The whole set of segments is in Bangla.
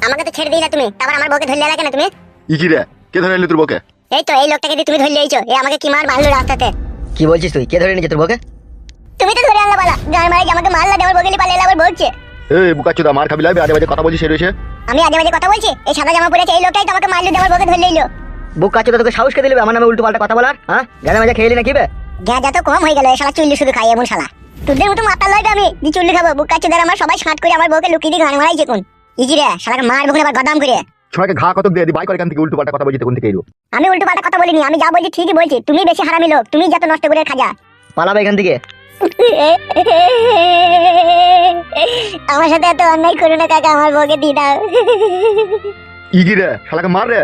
আমাকে তো ছেড়ে দিলা তুমি, তারপর আমার বউকে ধরলে কেন তুমি? ইকি রে, কে ধরে এলি তোর বউকে? এই তো এই লোকটাকে দিয়ে তুমি ধরলে এইছো, এ আমাকে কি মার মারলো রাস্তাতে। কি বলছিস তুই? কে ধরে নিয়েছে তোর বউকে? তুমি তো ধরে আনলা বালা, গান মারাই আমাকে মারলা, আমার বউকে নিয়ে পালিয়ে আবার বলছে। এই বুকাচোদা, মার খাবি লাগবে, আজে বাজে কথা বলছিস রয়েছে। আমি আজে বাজে কথা বলছি? এই সাদা জামা পরেছে এই লোকটাই তো আমাকে মারলো, আমার বউকে ধরলে এলো। বোকা চোদা, তোকে সাহস কে দিলে আমার নামে উল্টো পাল্টা কথা বলার? হ্যাঁ, গানা মাজা খেয়ে এলি নাকি বে? গ্যাজা তো কম হয়ে গেল, এই শালা চুল্লি শুধু খাই এমন শালা। তোদের মতো মাতাল লয় আমি যে চুল্লি খাবো? বুকাচোদার আমার সবাই সাঁত করে আমার বউকে লুকিয়ে দিয়ে গান মারাইছে কোন। ইজি রে, শালাকে মার বকুন এবার গদাম করে। ছোড়াকে ঘা কতক দিয়ে দি, বাই করে এখান থেকে উল্টো পাল্টা কথা বলছিস কোন থেকে এলো? আমি উল্টো পাল্টা কথা বলিনি, আমি যা বলছি ঠিকই বলছি। তুমি বেশি হারামি লোক, তুমি যত নষ্ট করে খাজা। পালাবে এখান থেকে। আমার সাথে এত অন্যায় করো না কাকা, আমার বউকে দিয়ে দাও। ইকি রে, শালাকে মার রে।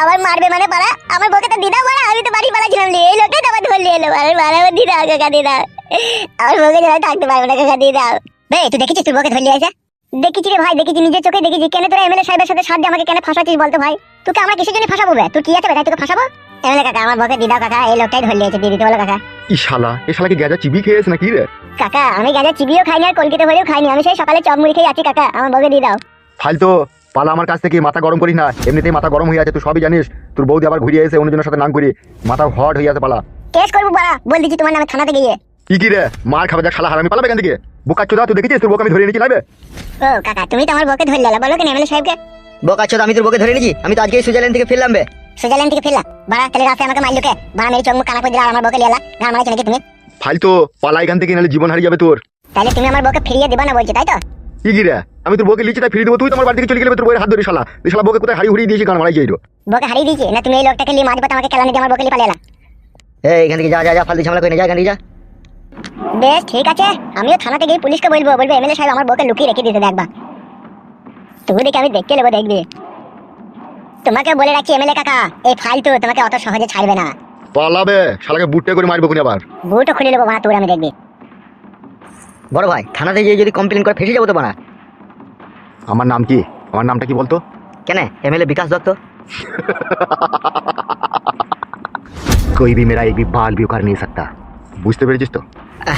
আবার মারবে মানে পারা? আমার বউকে তো দিয়ে দাও মারা, আমি তো বাড়ি পালাছিলাম, এই লোকটাই তো আবার ধরলে এলো। আরে মারা, আমার দিয়ে দাও কাকা, দিয়ে দাও। আমার বউকে যারা থাকতে পারবে না কাকা, দিয়ে দাও। বে, তুই দেখেছিস তোর বউকে ধরলে আছে? দেখেছি রে ভাই, দেখেছি, নিজের চোখে দেখেছি। কেন তোরা এমএলএ সাহেবের সাথে সাথে আমাকে কেন ফাঁসাচ্ছিস বলতো ভাই? তোকে আমরা কিসের জন্য ফাঁসাবো বে? তুই কি আছে ভাই তোকে ফাঁসাবো? এমএলএ কাকা, আমার বউকে দিয়ে দাও কাকা, এই লোকটাই ধরলে আছে, দিয়ে দিতে বলো কাকা। ই শালা, এ শালাকে গেজা চিবি খেয়েছে নাকি রে? কাকা, আমি গাঁজা চিবিও খাইনি আর কলকাতা ভরেও খাইনি, আমি সেই সকালে চপ মুড়ি খেয়ে আছি কাকা, আমার বউকে দিয়ে দাও। ফালতো পালা আমার কাছ থেকে, মাথা গরম করিস না। এমনিতেই মাথা গরম হয়ে আছে, তুই সবই জানিস। তোর বৌদি আবার ঘুরিয়ে এসে অন্যজনের সাথে নাম করি, মাথা হট হয়ে আছে। পালা, কেস করবো বাড়া, বল দিচ্ছি তোমার নামে থানাতে গিয়ে। ইকি রে, মার খাবে যা শালা হারামি, পালাবে এখান থেকে। বুকাচোদা, তুই দেখেছিস তোর বউকে আমি ধরে নিয়েছি লাগবে? ও কাকা, তুমি তো আমার বউকে ধরলে এলা, বলো কেন এমএলএ সাহেবকে? বোকা চোদা, আমি তোর বউকে ধরে নিয়েছি? আমি তো আজকে সুইজারল্যান্ড থেকে ফিরলাম বে। সুইজারল্যান্ড থেকে ফিরলা বাড়া? তাহলে রাস্তায় আমাকে মারলো কে? বাড়া মেরে চোখ মুখ কানা করে দিলা, আর আমার বউকে লিয়ালা, গান মারাইছো নাকি তুমি? ফালতো পালা এখান থেকে, নাহলে জীবন হারিয়ে যাবে তোর। তাহলে তুমি আমার বউকে ফিরিয়ে দিবা না বলছো, তাই তো? ইকি রে, আমি তোর বউকে লিচি তাই ফিরিয়ে দেবো, তুই তোমার বাড়ি থেকে চলে গেলে তোর বউয়ের হাত ধরে শালা। এই শালা বউকে কোথায় হারিয়ে হুড়িয়ে দিয়েছি, গান মারাই যাই। বউকে হারিয়ে দিয়েছি না? তুমি এই লোকটাকে নিয়ে মাঝপথে আমাকে কেলানি দিয়ে আমার বউকে নিয়ে পালিয়ে এলা। এই এখান থেকে যা যা যা, ফালতু ঝামেলা করে না, যা এখান থেকে যা। বেশ ঠিক আছে, আমিও থানাতে গিয়ে পুলিশকে বলবো এমএলএ সাহেব আমার বউকে লুকিয়ে রেখে দিতে দেখবা। তুমি দেখে আমি দেখতে নেবো, দেখবি। তোমাকে বলে রাখছি এমএলএ কাকা, এই ফালতু তোমাকে অত সহজে ছাড়বে না। পালাবে, শালাকে বুটে করে মারবো কোন আবার। বুটও খুলে নেবো বাড়া তোর, আমি দেখবি। বড় ভাই, থানাতে গিয়ে যদি কমপ্লেন করে ফেসে যাবো তো বানা। আমার নাম কি? আমার নামটা কি বলতো? কেন? এমএলএ বিকাশ দত্ত। कोई भी मेरा एक भी बाल भी उखाड़ नहीं सकता। বুঝতে পেরেছিস তো? হ্যাঁ।